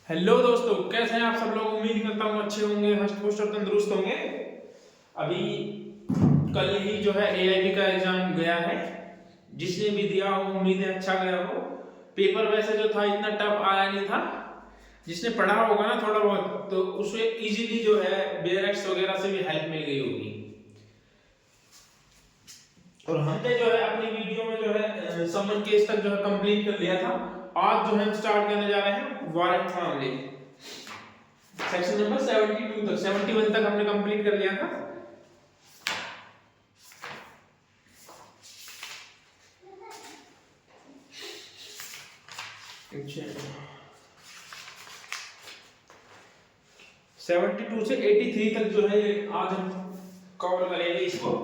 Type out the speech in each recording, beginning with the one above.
Hello दोस्तों, कैसे हैं आप सब लोग। उम्मीद करता हूँ अच्छे होंगे, हष्ट पुष्ट और तंदुरुस्त होंगे। अभी कल ही जो है एआईबी का एग्जाम गया है। जिसने भी दिया हो उम्मीद है अच्छा गया हो। पेपर वैसे जो था इतना टफ आया नहीं था। जिसने पढ़ा होगा ना थोड़ा बहुत तो उसे इजीली जो है बेयरएक्स वगैरह से भी हेल्प मिल गई होगी। और हमने जो है अपनी वीडियो में जो है समन केस तक जो है कंप्लीट कर लिया था। आज जो है हम स्टार्ट करने जा रहे हैं वारंट मामले। सेक्शन नंबर 72 तक 71 तक हमने कंप्लीट कर लिया था। अच्छा, 72 से 83 तक जो है आज हम कवर करेंगे इसको।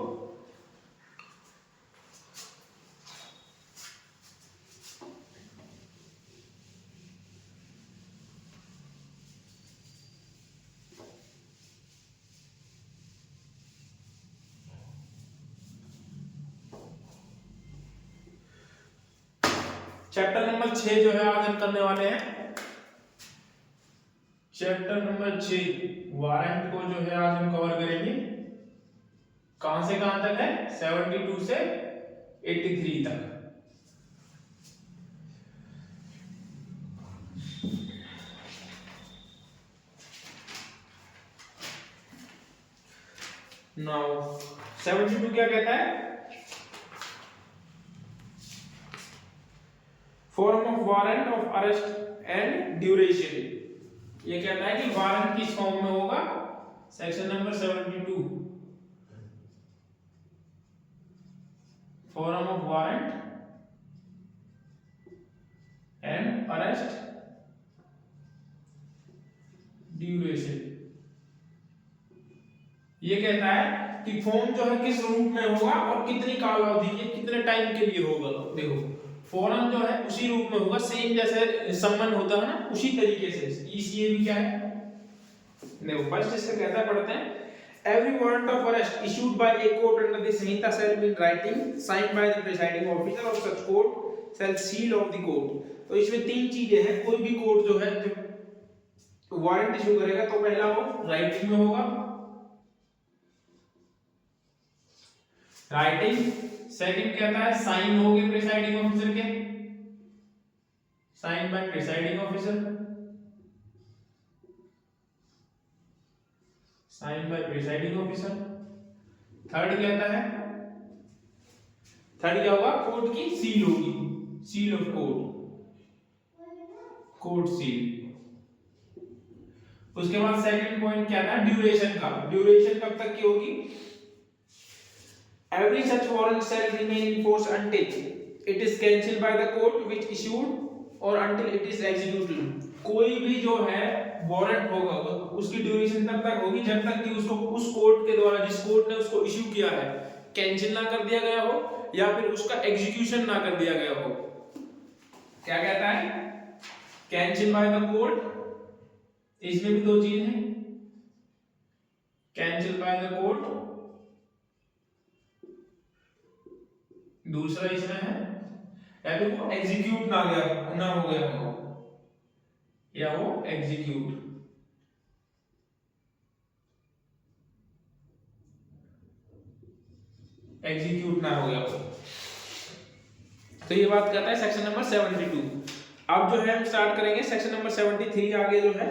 चैप्टर नंबर 6 जो है आज हम करने वाले हैं। चैप्टर नंबर 6 वारंट को जो है आज हम कवर करेंगे। कहां से कहां तक है? 72 से 83 तक। नाउ 72 क्या कहता है? Form of warrant of arrest and duration. ये कहता है कि वारंट किस फॉर्म में होगा। Section number 72 form of warrant and arrest duration. ये कहता है कि फॉर्म जो है किस रूप में होगा और कितनी कालावधि के कितने टाइम के लिए होगा। देखो फॉर्म जो है उसी रूप में होगा, सेम जैसे सम्मन होता है ना उसी तरीके से। ईसीए भी क्या है, देखो फर्स्ट इसका कहता है, पढ़ते हैं। Every warrant of arrest issued by a court under the Samhita shall be in writing, signed by the presiding officer of such court, shall seal of the court। तो इसमें तीन चीजें हैं। कोई भी कोर्ट जो है जो वारंट इशू करेगा तो पहला वो राइटिंग में होगा, राइटिंग। सेकंड कहता है साइन होंगे प्रिसाइडिंग ऑफिसर के, sign by presiding officer, sign by presiding officer. Third कहता है, थर्ड क्या होगा? कोर्ट की सील होगी, seal of court, court seal. उसके बाद सेकंड पॉइंट क्या था? ड्यूरेशन का। ड्यूरेशन कब तक की होगी? Every such warrant shall remain in force until it is cancelled by the court which issued or until it is executed। कोई भी जो है वारंट होगा उसकी ड्यूरेशन तब तक होगी जब तक कि उसको उस कोर्ट के द्वारा, जिस कोर्ट ने उसको इश्यू किया है, कैंसिल ना कर दिया गया हो या फिर उसका एग्जीक्यूशन ना कर दिया गया हो। क्या कहता है? कैंसिल बाय द कोर्ट, इसमें भी दो चीज है, कैंसिल बाय द कोर्ट, दूसरा इसमें है या फिर वो एग्जीक्यूट ना गया ना हो गया हो, या वो एग्जीक्यूट, एग्जीक्यूट ना हो गया हो। तो ये बात करता है सेक्शन नंबर 72। अब जो है हम स्टार्ट करेंगे सेक्शन नंबर 73। आगे जो है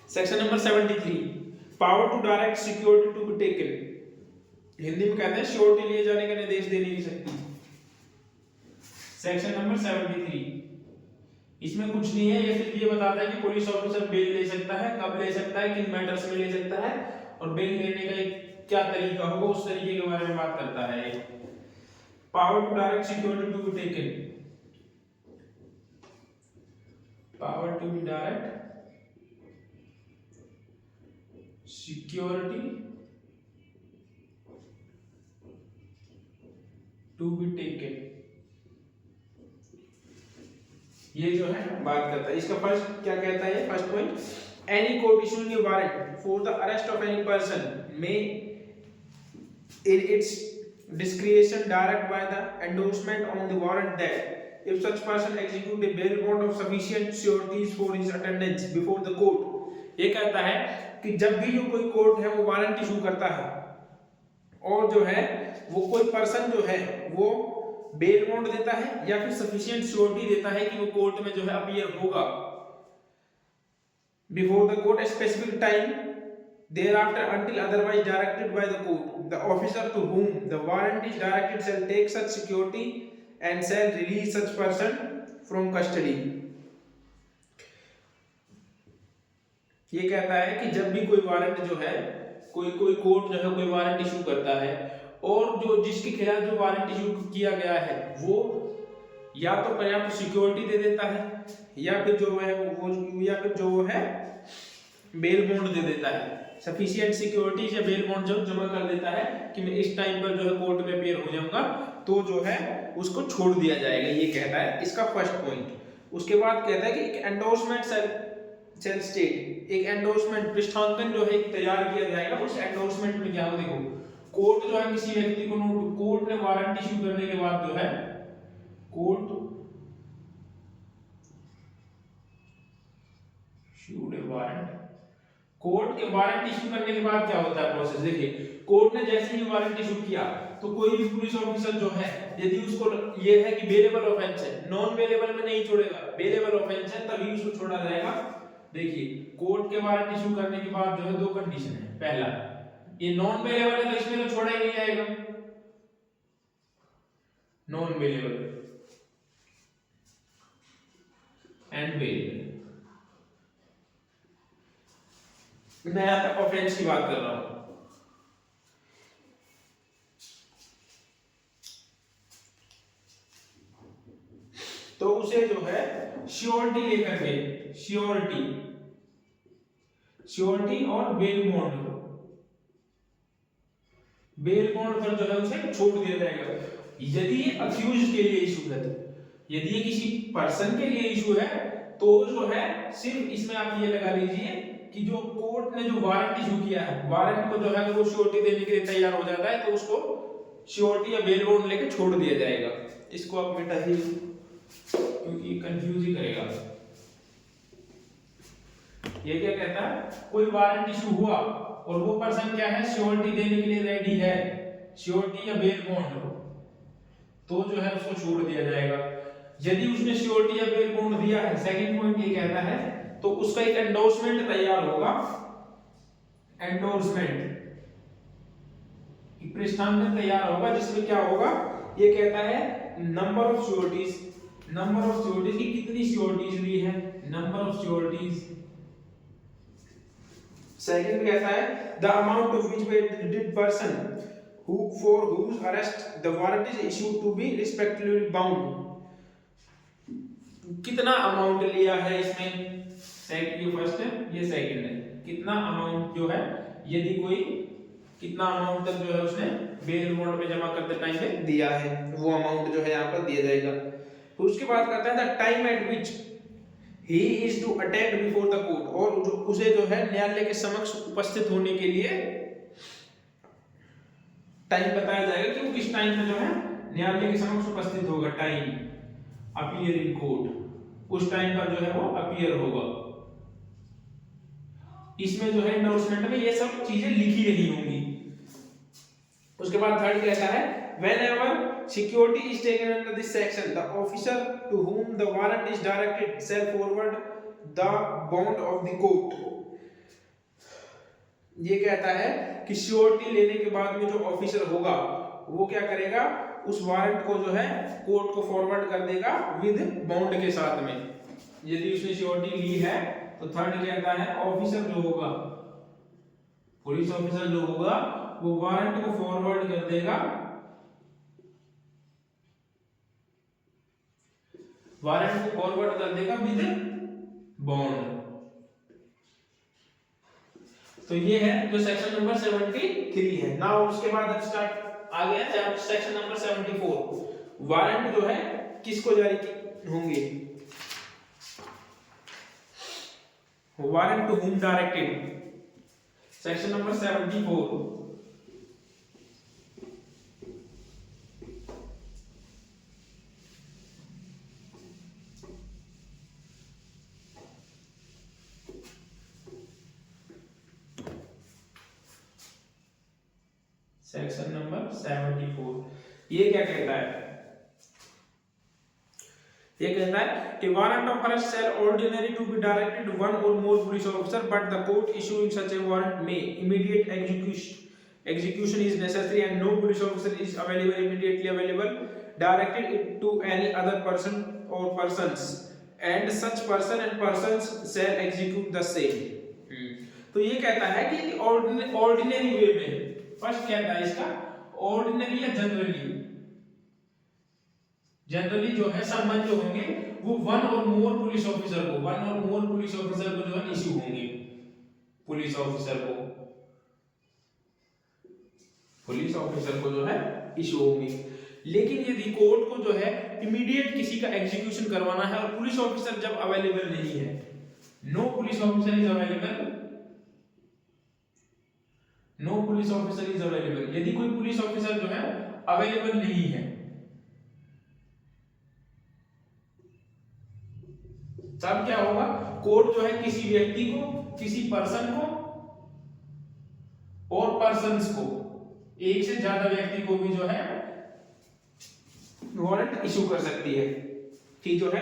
section number 73 power to direct security to be taken. Hindi में कहते हैं श्योरिटी लिए जाने का निर्देश देने की शक्ति। सेक्शन नंबर 73 इसमें कुछ नहीं है, ये सिर्फ ये बताता है कि पुलिस ऑफिसर बेल ले सकता है, कब ले सकता है, किन मैटर्स में ले सकता है और बेल लेने का क्या तरीका होगा, उस तरीके के बारे में बात करता है। Power to direct security to be taken, power to be direct security to be taken. ये जो है बात करता है। इसका फर्स्ट क्या कहता है, first point, any court issuing A warrant for the arrest of any person may in its discretion direct by the endorsement on the warrant that if such person execute a bail bond of sufficient sureties for his attendance before the court, ये कहता है कि जब भी जो कोई court है वो वारंट इशू करता है और जो है वो कोई पर्सन जो है वो बेल बॉन्ड देता है या फिर सफिशिएंट श्योरिटी देता है कि वो कोर्ट में जो है अपीयर होगा before the court specific time thereafter until otherwise directed by the court, the officer to whom the warrant is directed shall take such security and shall release such person from custody. ये कहता है कि जब भी कोई warrant जो है कोई कोर्ट जो है कोई वारंट इशू करता है और जो जिसके खिलाफ जो वारंट इशू किया गया है वो या तो पर्याप्त सिक्योरिटी दे देता है या फिर जो है वो या फिर जो है बेल बॉन्ड दे देता है, सफिशिएंट सिक्योरिटी या बेल बॉन्ड जब जमा कर देता है कि मैं इस टाइम पर जो है कोर्ट में पेयर हो जाऊंगा तो जो है उसको छोड़ दिया जाएगा, ये कहता है इसका फर्स्ट पॉइंट। उसके बाद कहता है कि एक एंडोर्समेंट सेल स्टेट, एक एंडोर्समेंट पृष्ठांकन जो है तैयार किया जाएगा। उस एंडोर्समेंट में क्या हो, देखो कोर्ट जो है किसी व्यक्ति को कोर्ट ने वारंट इशू करने के बाद जो है कोर्ट इशूड ए वारंट, कोर्ट के वारंट इशू करने के बाद क्या होता है प्रोसेस, देखिए कोर्ट ने जैसे ही वारंट इशू किया तो कोई भी पुलिस ऑफिसर जो है यदि उसको ये है कि बेलेबल ऑफेंस है, नॉन बेलेबल में नहीं छोड़ेगा, बेलेबल ऑफेंस है तभी उसको छोड़ा जाएगा। देखिए कोर्ट के वारंट इशू करने के बाद जो है दो कंडीशन है, पहला ये नॉन बेलेबल है तो इसमें तो छोड़ा ही नहीं जाएगा, नॉन बेलेबल एंड बेलेबल। मैं यहाँ पे ऑफेंस की बात कर रहा हूं, तो उसे जो है श्योरिटी लेकर के श्योरिटी और बेल बॉन्ड पर जो है उसे छोड़ दिया जाएगा यदि ये अक्यूज के लिए इशू है। यदि ये किसी पर्सन के लिए इशू है तो जो है सिर्फ इसमें आप ये लगा लीजिए कि जो कोर्ट ने जो वारंट इशू किया है, वारंट को जो है वो श्योरिटी देने के लिए तैयार हो जाता है तो उसको श्योरिटी या बेल बॉन्ड लेके छोड़ दिया जाएगा। इसको आप मिटा ही क्योंकि कंफ्यूज ही करेगा। ये क्या कहता है, कोई वारंट इशू हुआ और वो पर्सन क्या है श्योरिटी देने के लिए रेडी है, श्योरिटी या बेल बॉन्ड, तो जो है उसको छोड़ दिया जाएगा। यदि उसने श्योरिटी या बेल बॉन्ड दिया है, सेकंड पॉइंट ये कहता है, तो उसका एक एंडोर्समेंट तैयार होगा, एंडोर्समेंट पृष्ठांकन तैयार होगा जिसमें क्या होगा, ये कहता है नंबर ऑफ श्योरिटीज की कितनी श्योरिटीज ली है, नंबर ऑफ श्योरिटीज। सेकंड कहता है the amount of which did person who for whose arrest the warrant is issued to be respectively bound, कितना अमाउंट लिया है इसमें, ये फर्स्ट है ये सेकंड है, कितना अमाउंट जो है यदि कोई कितना अमाउंट तक जो है उसने बेल बॉन्ड में जमा करते टाइम पे दिया है वो अमाउंट जो है यहाँ पर दिया जाएगा। तो उसके बाद कहता है the time at which he is to attend before the court, और जो उसे जो है न्यायालय के समक्ष उपस्थित होने के लिए टाइम बताया जाएगा कि वो किस टाइम पे जो है न्यायालय के समक्ष उपस्थित होगा, टाइम अपीयर इन कोर्ट, उस टाइम पर जो है वो अपीयर होगा। इसमें जो है एंडोर्समेंट में ये सब चीजें लिखी रही होंगी। उसके बाद थर्ड कहता है whenever security is taken under this section the officer to whom the warrant is directed shall forward the bond of the court, ये कहता है कि श्योरिटी लेने के बाद में जो ऑफिसर होगा वो क्या करेगा, उस वारंट को जो है कोर्ट को फॉरवर्ड कर देगा विद बॉन्ड के साथ में, यदि उसने श्योरिटी ली है। तो थर्ड कहता है ऑफिसर जो होगा, पुलिस ऑफिसर जो होगा वो वारंट को फॉरवर्ड कर देगा, वारंट को फॉरवर्ड कर देगा विद बॉन्ड। तो ये है जो सेक्शन नंबर 73 है। नाउ उसके बाद अब स्टार्ट आ गया सेक्शन नंबर 74, वारंट जो है किसको जारी होंगे, warrant to whom directed, section number 74। Section number 74 ये क्या कहता है? ये कहता है कि warrant of arrest shall ordinarily to be directed one or more police officer, but the court issuing such a warrant may immediate execution is necessary and no police officer is immediately available, directed it to any other person or persons, and such person and persons shall execute the same। तो ये कहता है कि ordinary वे में, first कहता है इसका ordinary या जनरली, जनरली जो है सम्मन जो होंगे वो वन और मोर पुलिस ऑफिसर को जो है इश्यू होंगे, पुलिस ऑफिसर को जो है इश्यू होंगे। लेकिन यदि कोर्ट को जो है इमीडिएट किसी का एग्जीक्यूशन करवाना है और पुलिस ऑफिसर जब अवेलेबल नहीं है, no police officer is available, यदि कोई पुलिस ऑफिसर जो है अवेलेबल नहीं है, तब क्या होगा? कोर्ट जो है किसी व्यक्ति को, किसी पर्सन को और पर्सन्स को, एक से ज्यादा व्यक्ति को भी जो है वारंट इशू कर सकती है कि जो है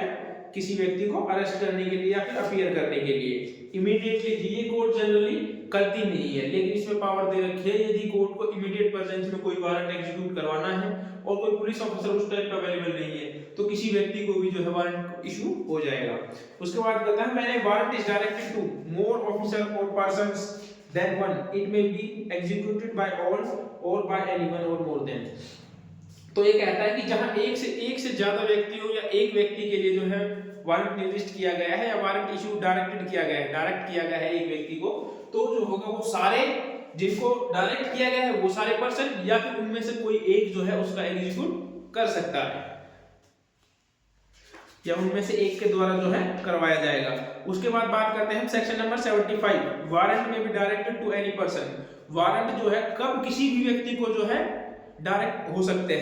किसी व्यक्ति को अरेस्ट करने के लिए या फिर अपीयर करने के लिए इमीडिएटली। ये कोर्ट जनरली करती नहीं है, लेकिन इसमें पावर दे रखी है यदि कोर्ट को इमीडिएट प्रेजेंस में कोई वारंट एग्जीक्यूट करवाना है और कोई पुलिस ऑफिसर उस टाइम पे अवेलेबल नहीं है, तो किसी व्यक्ति को भी जो है वारंट इशू हो जाएगा। उसके बाद कहता है मैंने warrant is directed to more officer or persons than one, it may be executed by all or by anyone or more then. तो ये कहता है कि जहां एक से ज्यादा व्यक्ति हो या एक व्यक्ति के लिए जो है वारंट निर्दिष्ट किया गया है या वारंट इशू डायरेक्ट किया गया है एक व्यक्ति को, तो जो होगा वो सारे जिनको डायरेक्ट किया गया है वो सारे पर्सन या फिर उनमें से कोई एक जो है उसका एग्जीक्यूट कर सकता है या उनमें से एक के द्वारा जो है करवाया जाएगा। उसके बाद बात करते हैं हम सेक्शन नंबर 75, वारंट में भी directed to any person. Warrant जो है कब किसी भी व्यक्ति को जो है डायरेक्टेड हो सकते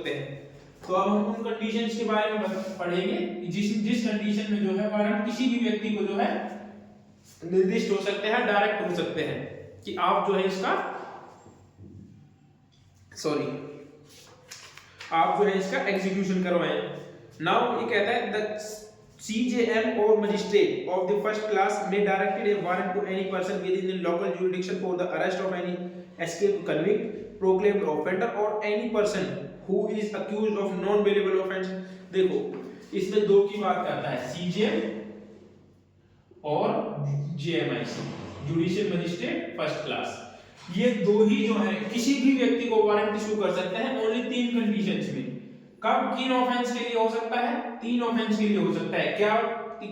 हैं। तो अब हम उन कंडीशंस के बारे में पढ़ेंगे जिस कंडीशन में जो है वारंट किसी भी व्यक्ति को जो है निर्दिष्ट हो सकते हैं, डायरेक्ट हो सकते हैं कि आप जो है इसका एग्जीक्यूशन करवाएं। नाउ ये कहता है the CJM or magistrate of the first class may directed a warrant to any person within the local jurisdiction for the arrest of any escaped convict, proclaimed offender or any person who is accused of non-bailable offence। देखो इसमें दो की बात करता है, CJM और JMIC, judicial magistrate first class. ये दो ही जो है किसी भी व्यक्ति को वारंट इशू कर सकते हैं ओनली 3 कंडीशंस में। कब किन ऑफेंस के लिए हो सकता है? 3 ऑफेंस के लिए हो सकता है। क्या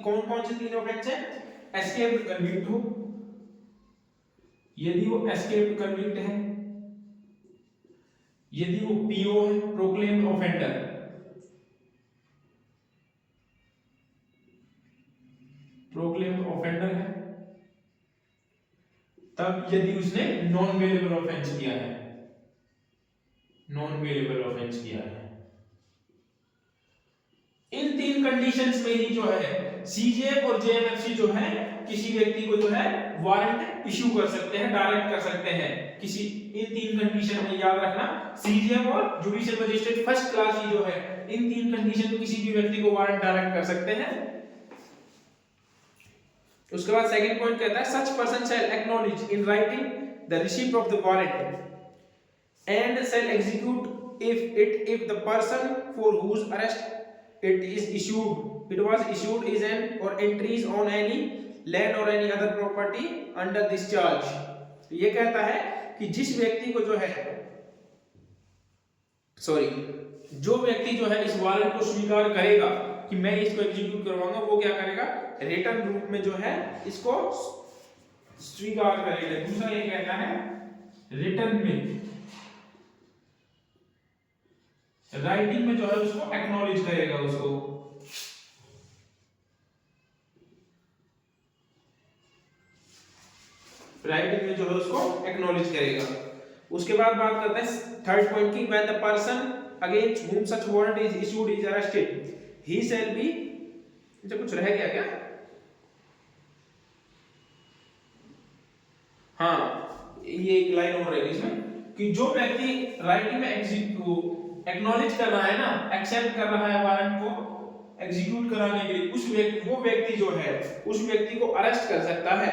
कौन कौन से 3 ऑफेंस है? एस्केप्ड कन्विक्ट हो, यदि वो एस्केप्ड कन्विक्ट है, यदि वो PO है, प्रोक्लेम्ड ऑफेंडर, है, तब यदि उसने नॉन बेलेबल ऑफेंस किया है। इन 3 कंडीशंस में ही जो है CJM और JMFC जो है किसी व्यक्ति को जो है वारंट इशू कर सकते हैं, डायरेक्ट कर सकते हैं किसी इन 3 कंडीशन में। याद रखना CJM और जुडिशियल मजिस्ट्रेट फर्स्ट क्लास ही जो है इन 3 कंडीशन में किसी भी व्यक्ति को वारंट डायरेक्ट कर सकते हैं। उसके बाद सेकंड पॉइंट कहता है such person shall acknowledge in writing the receipt of the warrant and shall execute if the person for whose arrest it was issued is an or entries on any land or any other property under this charge। ये कहता है कि जिस व्यक्ति को जो व्यक्ति जो है इस वारंट को स्वीकार करेगा कि मैं इसको एग्जीक्यूट करवाऊंगा, वो क्या करेगा? रिटर्न रूप में जो है इसको स्वीकार करेगा। दूसरा ये कहता है रिटर्न में, राइटिंग में जो है उसको एक्नॉलेज करेगा उसको। राइटिंग में जो है उसको एक्नॉलेज करेगा। उसके बाद बात करते हैं थर्ड पॉइंट की, when the person against whom such warrant is issued is arrested he shall be, जो कुछ रह गया क्या? हाँ, ये एक लाइन और रहेगी इसमें कि जो व्यक्ति राइटिंग में एक्नॉलेज कर रहा है ना, एक्सेप्ट कर रहा है वारंट को एग्जीक्यूट कराने के लिए, वो व्यक्ति जो है उस व्यक्ति को अरेस्ट कर सकता है।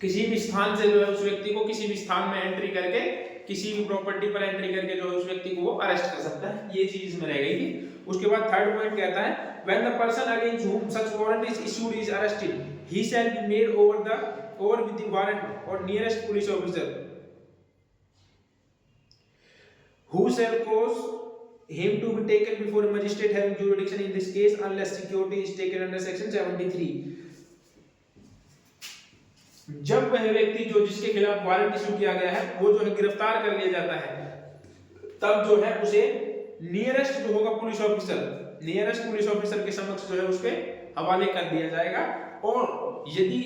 किसी भी स्थान से जो है उस व्यक्ति को किसी भी स्थान में एंट्री करके, किसी भी प्रॉपर्टी पर एंट्री करके जो है उस व्यक्ति को वो अरेस्ट कर सकता है। ये चीज में रह गई थी। उसके बाद थर्ड पॉइंट कहता है when the person against whom such warrant is issued is arrested he shall be made over with the warrant or nearest police officer who shall cause him to be taken before a magistrate having jurisdiction in this case unless security is taken under section 73। जब वह व्यक्ति जो जिसके खिलाफ warrant issue किया गया है वो जो है गिरफ्तार कर लिया जाता है, तब जो है उसे नियरेस्ट जो होगा पुलिस ऑफिसर के समक्ष जो है उसके हवाले कर दिया जाएगा। और यदि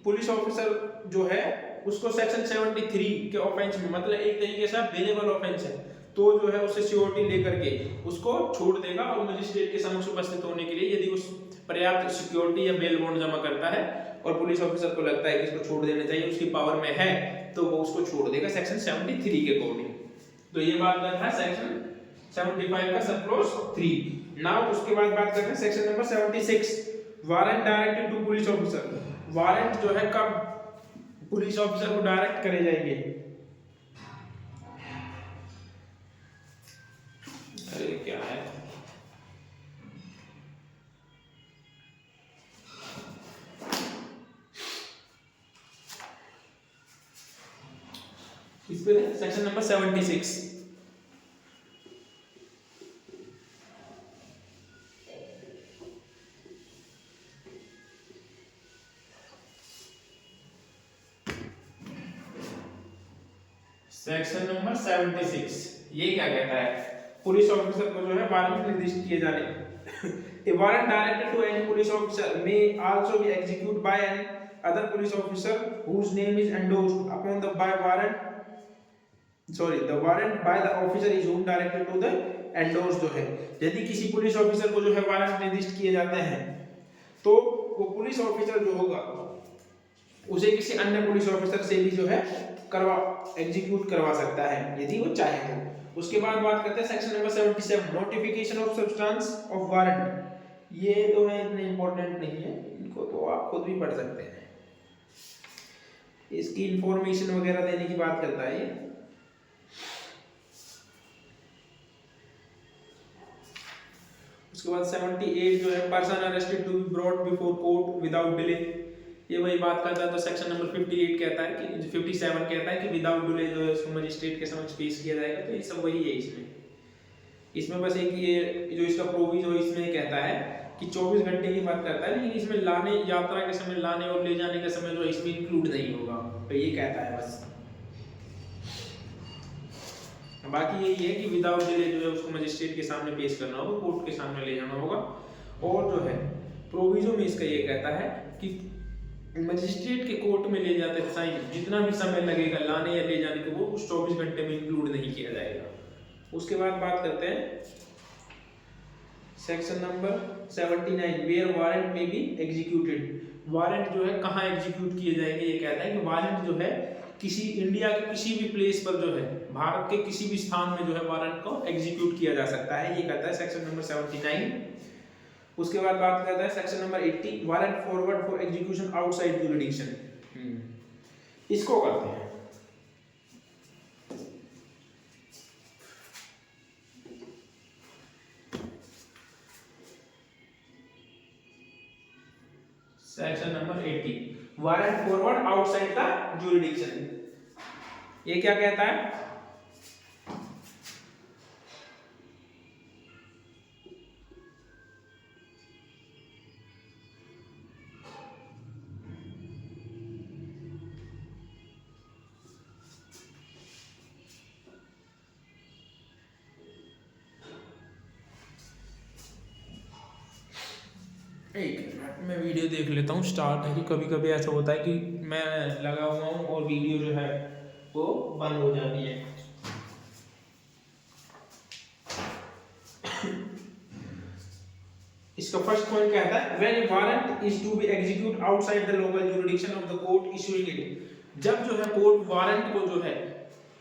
पुलिस ऑफिसर जो है उसको सेक्शन 73 के ऑफेंस में, मतलब एक तरीके से बेलेबल ऑफेंस है, तो जो है उससे सिक्योरिटी लेकर के उसको छोड़ देगा और मजिस्ट्रेट के समक्ष उपस्थित होने के लिए यदि उस पर्याप्त सिक्योरिटी या बेल बॉन्ड जमा करता है और पुलिस ऑफिसर को लगता है कि इसको छोड़ देना चाहिए, उसकी पावर में है, तो वो उसको छोड़ देगा सेक्शन 73 के अकॉर्डिंग। तो ये बात करना है सेक्शन 75 का सब क्लॉज 3। नाउ उसके बाद बात करते हैं section number 76, warrant directed to police officer. Warrant जो है कब पुलिस ऑफिसर को डायरेक्ट करे जाएंगे? अरे क्या है, इस पे सेक्शन नंबर 76। सेक्शन नंबर 76 ये क्या कहता है? पुलिस ऑफिसर को जो है वारंट निर्दिष्ट किए जाने। A warrant directed to any police officer may also be executed by any other police officer whose name is endorsed upon the by warrant, sorry the warrant by the officer is whom directed to the endorsed। जो है यदि किसी police officer को जो है warrant निर्दिष्ट किए जाते हैं तो वो पुलिस ऑफिसर जो होगा उसे किसी अन्य पुलिस ऑफिसर से भी जो है एग्जीक्यूट करवा सकता है यदि वो चाहे तो। उसके बाद बात करते हैं section number 77, notification of substance of warrant. ये तो है इतने इंपॉर्टेंट नहीं है, इनको तो आप खुद भी पढ़ सकते हैं। इसकी इंफॉर्मेशन वगैरह देने की बात करता है ये। उसके बाद 78 जो है person arrested to be brought before court without delay. ये वही बात करता है। तो सेक्शन नंबर 58 कहता है कि 57 कहता है कि विदाउट डिले जो है उसको मजिस्ट्रेट के समक्ष पेश किया जाएगा। तो ये सब वही है इसमें बस एक ये जो इसका प्रोविजन इसमें कहता है कि 24 घंटे की बात करता है, लेकिन इसमें लाने यात्रा के समय लाने और ले जाने का समय जो इसमें इंक्लूड नहीं होगा। तो ये कहता है बस, बाकी यही है कि विदाउट डिले जो है उसको मजिस्ट्रेट के सामने पेश करना होगा, कोर्ट के सामने ले जाना होगा। और जो है प्रोविजन में इसका ये कहता है कि मजिस्ट्रेट के कोर्ट में ले जाते टाइम जितना भी समय लगेगा लाने या ले जाने को वो उस 24 घंटे में इंक्लूड नहीं किया जाएगा। उसके बाद बात करते हैं सेक्शन नंबर 79, वेयर वारंट में बी एग्जीक्यूटेड। वारंट जो है कहाँ एग्जीक्यूट किए जाएंगे? ये कहता है कि वारंट जो है किसी इंडिया के किसी भी प्लेस पर जो है भारत के किसी भी स्थान में जो है वारंट को एग्जीक्यूट किया जा सकता है, ये कहता है सेक्शन नंबर 79। उसके बाद बात करता है section number 80, warrant forward for execution outside jurisdiction. इसको करते हैं। Section number 80, warrant forward outside the jurisdiction. ये क्या कहता है? एक मिनट मैं वीडियो देख लेता हूँ। स्टार्ट है कि कभी कभी ऐसा होता है कि मैं लगा हुआ हूँ और वीडियो जो है वो बंद हो जाती है। इसका फर्स्ट पॉइंट क्या है, when a warrant is to be execute outside the local jurisdiction of the court issuing it. जब जो है कोर्ट वारंट को जो है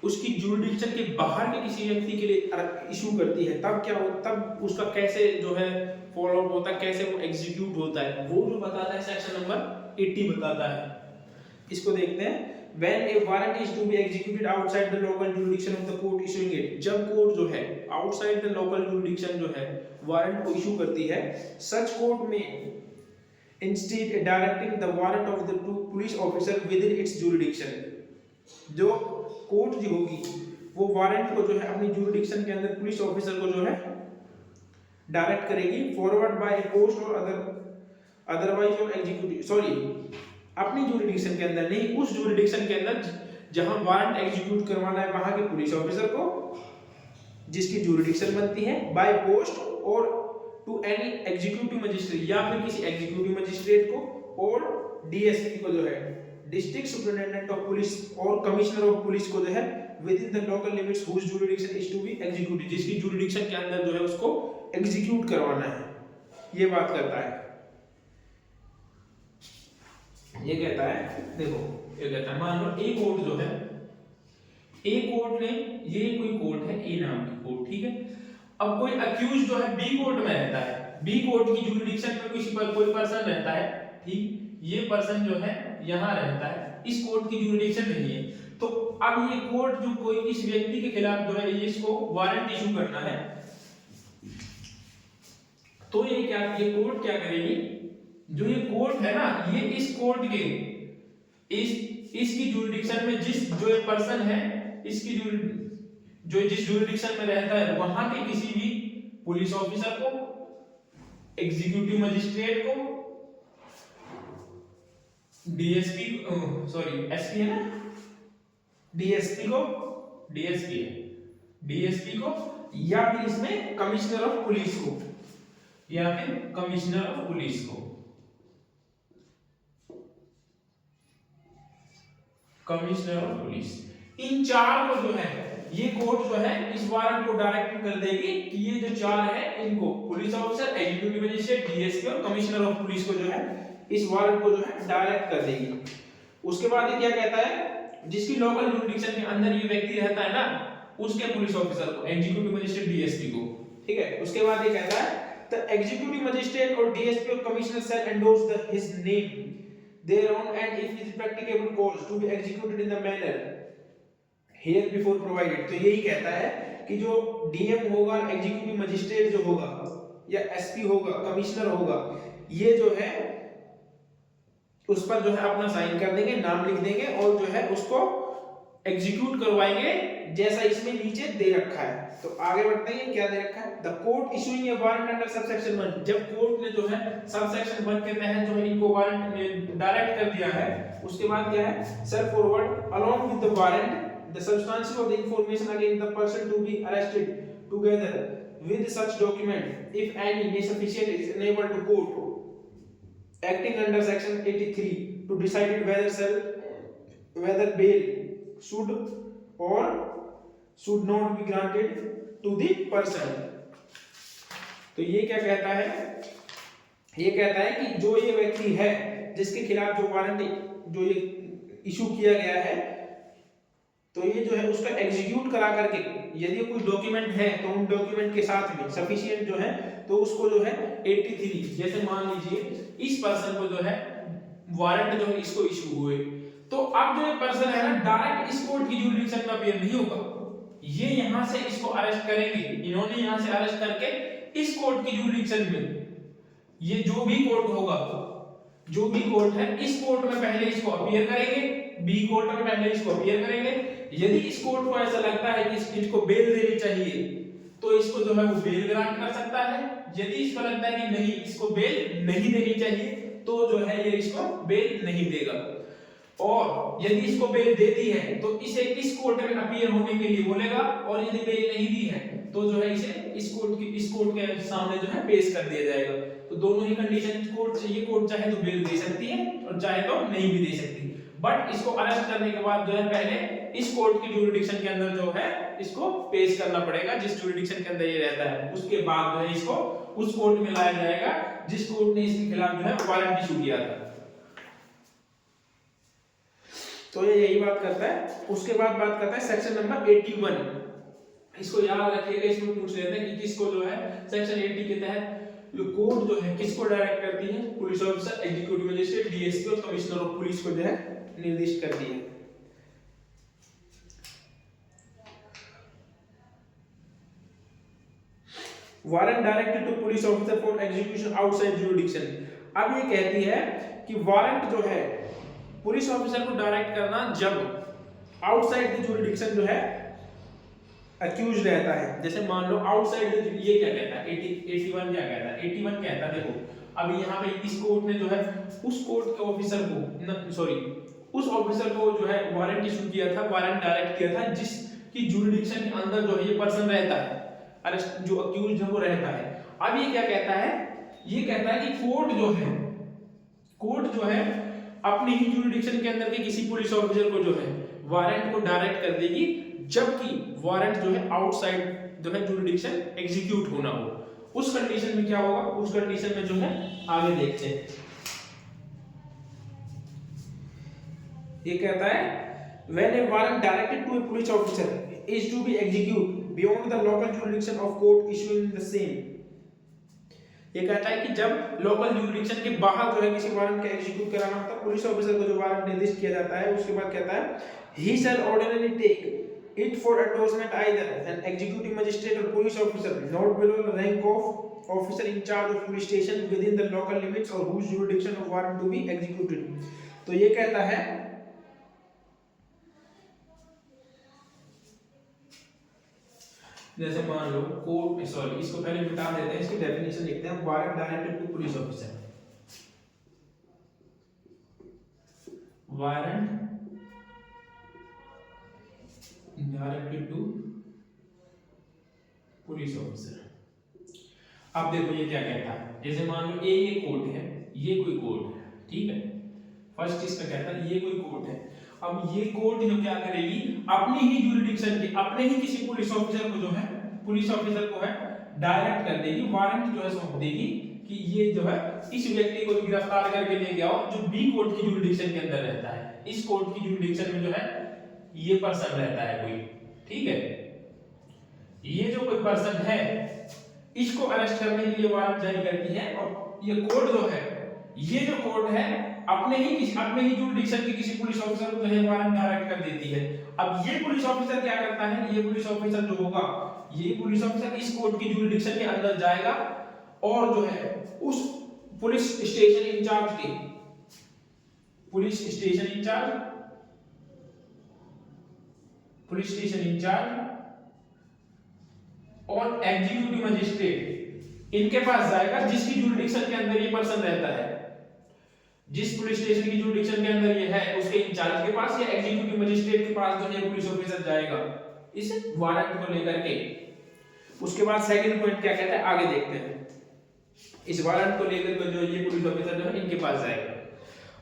उसकी जुरिडिक्शन के बाहर के किसी व्यक्ति के लिए इशू करती है, तब क्या हो, तब उसका कैसे जो है फॉलो अप होता है, कैसे वो एग्जीक्यूट होता है, वो जो बताता है सेक्शन नंबर 80 बताता है। इसको देखते हैं। When a warrant is to be executed outside the local jurisdiction of the court issuing it, जब कोर्ट जो है outside the local jurisdiction जो है वारंट को इशू करती है, such court में instead directing the warrant of the police officer within its jurisdiction, जो कोर्ट जो होगी वो वारंट को जो है अपनी जुरिडिक्शन के अंदर पुलिस ऑफिसर को जो है डायरेक्ट करेगी, फॉरवर्ड बाय पोस्ट और अदरवाइज और एग्जीक्यूटिव, सॉरी अपनी जुरिडिक्शन के अंदर नहीं, उस जुरिडिक्शन के अंदर जहां वारंट एग्जीक्यूट करवाना है वहां के पुलिस ऑफिसर को जिसकी जुरिडिक्शन बनती है, बाय पोस्ट और टू एनी एग्जीक्यूटिव मजिस्ट्रेट या फिर किसी एग्जीक्यूटिव मजिस्ट्रेट को, और डीएसपी को जो है डिस्ट्रिक्ट सुपरिटेंडेंट ऑफ पुलिस और कमिश्नर ऑफ पुलिस को जो है within the local limits whose jurisdiction is to be executive, जिसकी जुरिडिक्शन के अंदर जो है उसको एग्जीक्यूट करवाना है, ये बात करता है। ये कहता है, देखो ये कहता है मान लो ए कोर्ट जो है, ए कोर्ट ने, ये कोई कोर्ट है ए नाम की कोर्ट, ठीक है। अब कोई अक्यूज जो है बी कोर्ट में रहता है, बी कोर्ट की जुरिडिक्शन में किसी पर कोई पर्सन रहता है, ठीक, ये पर्सन जो है यहां रहता है, इस कोर्ट की जुरिडिक्शन नहीं है। तो अब ये कोर्ट जो कोई इस व्यक्ति के खिलाफ जो है इसको वारंट इशू करना है, तो ये क्या, ये कोर्ट क्या करेगी, जो ये कोर्ट है ना, ये इस कोर्ट के इसकी जुरिडिक्शन में जो एक पर्सन है, इसकी जो जिस जुरिडिक्शन में रहता है वहां के किसी भी पुलिस ऑफिसर को, एग्जीक्यूटिव मजिस्ट्रेट को, डीएसपी, सॉरी एसपी है ना, डीएसपी को या फिर इसमें कमिश्नर ऑफ पुलिस को, या फिर कमिश्नर ऑफ पुलिस को, कमिश्नर ऑफ पुलिस, इन चार को जो है ये कोर्ट जो है इस वारंट को डायरेक्ट कर देगी कि ये जो चार है इनको police officer, executive magistrate, DSP और कमिश्नर ऑफ पुलिस को जो है इस वारंट को जो है डायरेक्ट कर देगी। उसके बाद ये क्या कहता है, जिसकी लोकल जुरिडिक्शन के अंदर ये व्यक्ति रहता है ना, उसके पुलिस ऑफिसर को, एग्जीक्यूटिव मजिस्ट्रेट, डीएसपी को, ठीक है। उसके बाद ये कहता है द एग्जीक्यूटिव मजिस्ट्रेट और डीएसपी और commissioner shall endorse his name thereon and if it is practicable cause to be executed in the manner here before provided। तो यही कहता है कि जो डीएम होगा, एग्जीक्यूटिव मजिस्ट्रेट जो होगा या एसपी होगा, कमिश्नर होगा, ये जो है उस पर जो है अपना साइन कर देंगे, नाम लिख देंगे और जो है उसको एग्जीक्यूट करवाएंगे जैसा इसमें नीचे दे रखा है। तो आगे बढ़ते हैं, क्या दे रखा है, the court issuing A warrant under subsection 1, जब कोर्ट ने जो है सबसेक्शन 1 के तहत जो है इनको वारंट डायरेक्ट कर दिया है, उसके बाद क्या है, shall forward along with the warrant the substance of the information against the person to be arrested together with such document if any may sufficient is enabled to court acting under section 83 to decide whether bail should or should not be granted to the person। तो ये क्या कहता है, ये कहता है कि जो ये व्यक्ति है जिसके खिलाफ जो वारंट जो ये इशू किया गया है, तो ये जो है उसका एग्जीक्यूट करा करके, यदि कोई डॉक्यूमेंट है तो उन डॉक्यूमेंट के साथ में सफिशिएंट जो है तो उसको जो है 83, जैसे मान लीजिए इस पर्सन को जो है वारंट जो है इसको इशू हुए, तो अब जो ये पर्सन है ना डायरेक्ट इस कोर्ट की जुरिडिक्शन में अपीयर नहीं होगा, ये यहां से इसको अरेस्ट करेंगे, इन्होंने यहां से अरेस्ट करके इस कोर्ट की जुरिडिक्शन में, ये जो भी कोर्ट होगा, जो भी कोर्ट है इस कोर्ट में पहले इसको अपीयर करेंगे, बी कोर्ट में पहले इसको अपीयर करेंगे। यदि इस कोर्ट को ऐसा लगता है कि इसको बेल देनी चाहिए तो इसको जो है वो बेल ग्रांट कर सकता है, यदि इसको लगता है कि नहीं इसको बेल नहीं देनी चाहिए तो जो है ये इसको बेल नहीं देगा। और यदि इसको बेल देती है तो इसे इस कोर्ट में अपीयर होने के लिए बोलेगा, और यदि बेल नहीं दी है तो जो है इसे इस कोर्ट के सामने जो है पेश कर दिया जाएगा। तो दोनों ही कंडीशन कोर्ट चाहे तो बेल दे सकती है और चाहे तो नहीं भी दे सकती, बट इसको अरेस्ट करने के बाद जो है पहले इस कोर्ट की ज्यूरिडिक्शन के अंदर जो है इसको पेश करना पड़ेगा, जिस ज्यूरिडिक्शन के अंदर ये रहता है। उसके बाद जो है इसको उस कोर्ट में लाया जाएगा जिस कोर्ट ने इसके खिलाफ जो है वारंट इशू किया था। तो ये यही बात करता है। उसके बाद बात करता है सेक्शन नंबर 81। इसको याद रखिएगा, इसमें पूछ लेते हैं कि किसको जो है सेक्शन 80 के तहत ये कोर्ट जो है किसको डायरेक्ट करती है, police officer, executive magistrate, DSP और कमिश्नर ऑफ पुलिस को जो है निर्दिष्ट करती है। Warrant directed to police officer for execution outside jurisdiction. अब ये कहती है कि वारंट जो है पुलिस ऑफिसर को डायरेक्ट करना जब आउटसाइड द ज्यूरिडिक्शन जो है अक्यूज रहता है। जैसे मान लो आउटसाइड, ये क्या कहता है 81 क्या कहता है, 81 कहता है देखो अभी यहाँ पे इस कोर्ट ने जो है उस कोर्ट के ऑफिसर को उस ऑफिसर को जो है वारंट इशू किया था, वारंट डायरेक्ट किया था जिसकी ज्यूरिडिक्शन के अंदर जो है ये पर्सन रहता है, अरेस्ट जो अक्यूज है वो रहता है। अब ये क्या कहता है, ये कहता है कि कोर्ट जो है अपनी ही ज्यूरिडिक्शन के अंदर के किसी पुलिस ऑफिसर को जो है वारंट को डायरेक्ट कर देगी जबकि वारंट जो है आउटसाइड जो है ज्यूरिडिक्शन एग्जीक्यूट होना हो। उस कंडीशन में क्या होगा, उस कंडीशन में जो है आगे देखते हैं। ये कहता है when a warrant directed to a police officer is to be execute beyond the local jurisdiction of court issuing the same. ये कहता है कि जब लोकल ज्यूरिडिक्शन के बाहर जो है किसी वारंट का एग्जीक्यूट कराना होता है, पुलिस ऑफिसर को जो वारंट निर्दिष्ट किया जाता है उसके बाद कहता है he shall ordinary take it for endorsement either an executive magistrate or police officer not below the rank of officer in charge of police station within the local limits or whose jurisdiction of warrant to be executed। तो ये कहता है जैसे मान लो court, sorry इसको पहले मिटा देते हैं, इसकी डेफिनेशन लिखते हैं। Warrant directed to police officer, warrant directed to police officer. अब देखो ये क्या कहता है, जैसे मान लो ये कोर्ट है, ये कोई कोर्ट है, ठीक है, फर्स्ट इसका कहता है ये कोई कोर्ट है। अब ये कोर्ट जो क्या करेगी अपनी ही ज्यूरिडिक्शन के अपने ही किसी पुलिस ऑफिसर को जो है डायरेक्ट कर देगी, वारंट जो है सौंप देगी कि ये जो है इस व्यक्ति को गिरफ्तार करके लेके आओ जो बी कोर्ट की ज्यूरिडिक्शन के अंदर रहता है। इस कोर्ट की ज्यूरिडिक्शन में जो है ये पर्सन रहता है कोई, ठीक है, ये जो कोई पर्सन है इसको अरेस्ट करने के लिए वारंट जारी करती है। और ये कोर्ट जो है, ये जो कोर्ट है अपने ही ज्यूरिडिक्शन के किसी पुलिस ऑफिसर को जो है वारंट डायरेक्ट कर देती है। अब ये पुलिस ऑफिसर क्या करता है, ये पुलिस ऑफिसर जो होगा, ये पुलिस ऑफिसर इस कोर्ट की ज्यूरिडिक्शन के अंदर जाएगा और जो है उस पुलिस स्टेशन इंचार्ज के पुलिस स्टेशन इंचार्ज और एग्जीक्यूटिव मजिस्ट्रेट इनके पास जाएगा जिसकी ज्यूरिडिक्शन के अंदर ये पर्सन रहता है। जिस पुलिस स्टेशन की ज्यूरिडिक्शन के अंदर ये है उसके इंचार्ज के पास या एग्जीक्यूटिव मजिस्ट्रेट के पास जो है पुलिस ऑफिसर जाएगा इस वारंट को लेकर के। उसके बाद सेकंड पॉइंट क्या कहता है आगे देखते हैं। इस वारंट को लेकर के जो ये पुलिस ऑफिसर जो है इनके पास जाएगा।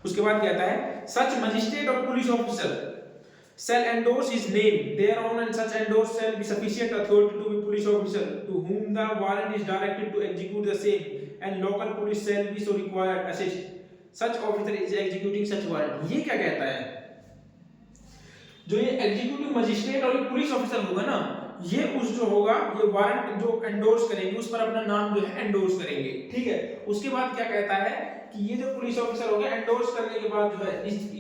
उसके बाद कहता है सच मजिस्ट्रेट और police officer shall endorse his name thereon and such endorse shall be sufficient authority to be police officer to whom the warrant is directed to execute the same and local police shall be so required assist such officer is executing such warrant। ये क्या कहता है, जो ये executive magistrate और police officer होगा ना, ये उस जो होगा ये वारंट जो एंडोर्स करेंगे उस पर अपना नाम जो है एंडोर्स करेंगे, ठीक है। उसके बाद क्या कहता है कि ये जो पुलिस ऑफिसर होगा एंडोर्स करने के बाद जो है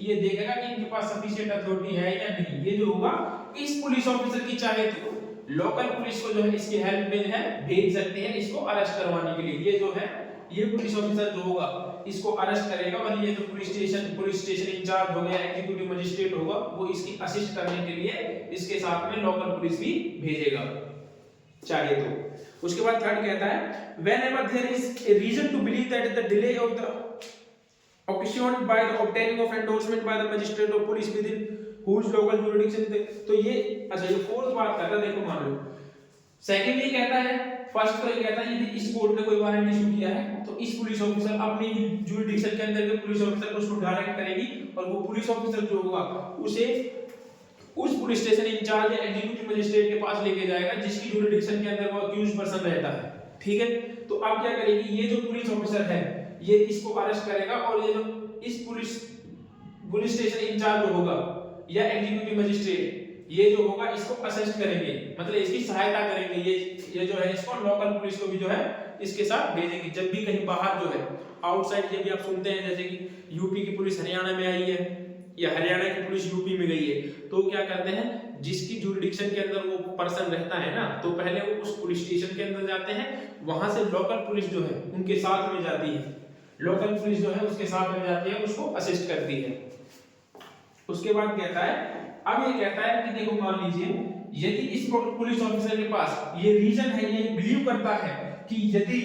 ये देखेगा कि इनके पास सफिशिएंट अथॉरिटी है या नहीं। ये जो होगा इस पुलिस ऑफिसर की चाहे तो लोकल पुलिस को जो है इसकी हेल्प में है भेज सकते हैं इसको अरेस्ट करवाने के लिए। ये जो है ये पुलिस ऑफिसर जो होगा इसको अरेस्ट करेगा और ये जो पुलिस स्टेशन इंचार्ज हो गया एग्जीक्यूटिव मजिस्ट्रेट होगा वो इसकी असिस्ट करने के लिए इसके साथ में लोकल पुलिस भी भेजेगा चाहिए तो। उसके बाद थर्ड कहता है whenever there is a reason to believe that the delay of the occasioned by the obtaining of endorsement by the magistrate or police within whose local jurisdiction। तो ये अच्छा, ये फोर्थ बात करता है, देखो मान लो सेकंड ये कहता है, फर्स्ट तो ये कहता है यदि इस कोर्ट ने कोई वारंट इशू किया है तो इस पुलिस ऑफिसर अपनी जुरिडिक्शन के अंदर के पुलिस ऑफिसर को उसको डायरेक्ट करेगी और वो पुलिस ऑफिसर जो होगा उसे उस पुलिस स्टेशन इंचार्ज या एग्जीक्यूटिव मजिस्ट्रेट के पास लेके जाएगा जिसकी जुरिडिक्शन के अंदर वो अक्यूज पर्सन रहता है। ठीक है, तो अब क्या करेगी, ये जो पुलिस ऑफिसर है ये इसको अरेस्ट करेगा और ये जो इस पुलिस स्टेशन इंचार्ज होगा या एग्जीक्यूटिव मजिस्ट्रेट ये जो होगा इसको असिस्ट करेंगे, मतलब इसकी सहायता करेंगे। ये जो है इसको लोकल पुलिस को भी जो है इसके साथ भेजेंगे जब भी कहीं बाहर जो है आउटसाइड, ये भी आप सुनते हैं जैसे कि यूपी की पुलिस हरियाणा में आई है या हरियाणा की पुलिस यूपी में गई है, तो क्या करते हैं जिसकी जुरिडिक्शन के अंदर वो पर्सन रहता है ना, तो पहले वो उस पुलिस स्टेशन के अंदर जाते हैं, वहां से लोकल पुलिस जो है उनके साथ में जाती है, लोकल पुलिस जो है उसके साथ में जाती है, उसको असिस्ट करती है। उसके बाद कहता है, अब ये कहता है कि देखो मान लीजिए यदि इस पुलिस ऑफिसर के पास ये रीजन है, ये बिलीव करता है कि यदि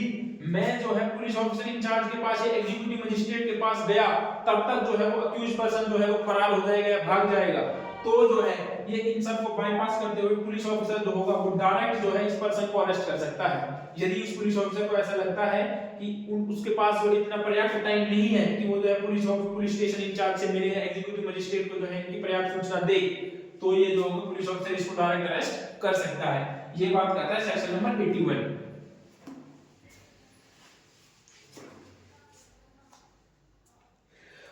मैं जो है पुलिस ऑफिसर इंचार्ज के पास या एग्जीक्यूटिव मजिस्ट्रेट के पास गया तब तक जो है वो अक्यूज पर्सन जो है वो फरार हो जाएगा या भाग जाएगा, तो जो है ये इन सब को बाईपास करते हुए पुलिस ऑफिसर जो होगा वो डायरेक्ट जो है इस पर्सन को अरेस्ट कर सकता है। यदि उस पुलिस ऑफिसर को ऐसा लगता है कि उसके पास जो इतना पर्याप्त टाइम नहीं है कि वो जो है पुलिस स्टेशन इंचार्ज से मिले या एग्जीक्यूटिव मजिस्ट्रेट को जो है इनकी पर्याप्त सूचना दे, तो ये जो पुलिस ऑफिसर इसको डायरेक्ट अरेस्ट कर सकता है। ये बात करता है सेक्शन नंबर 81।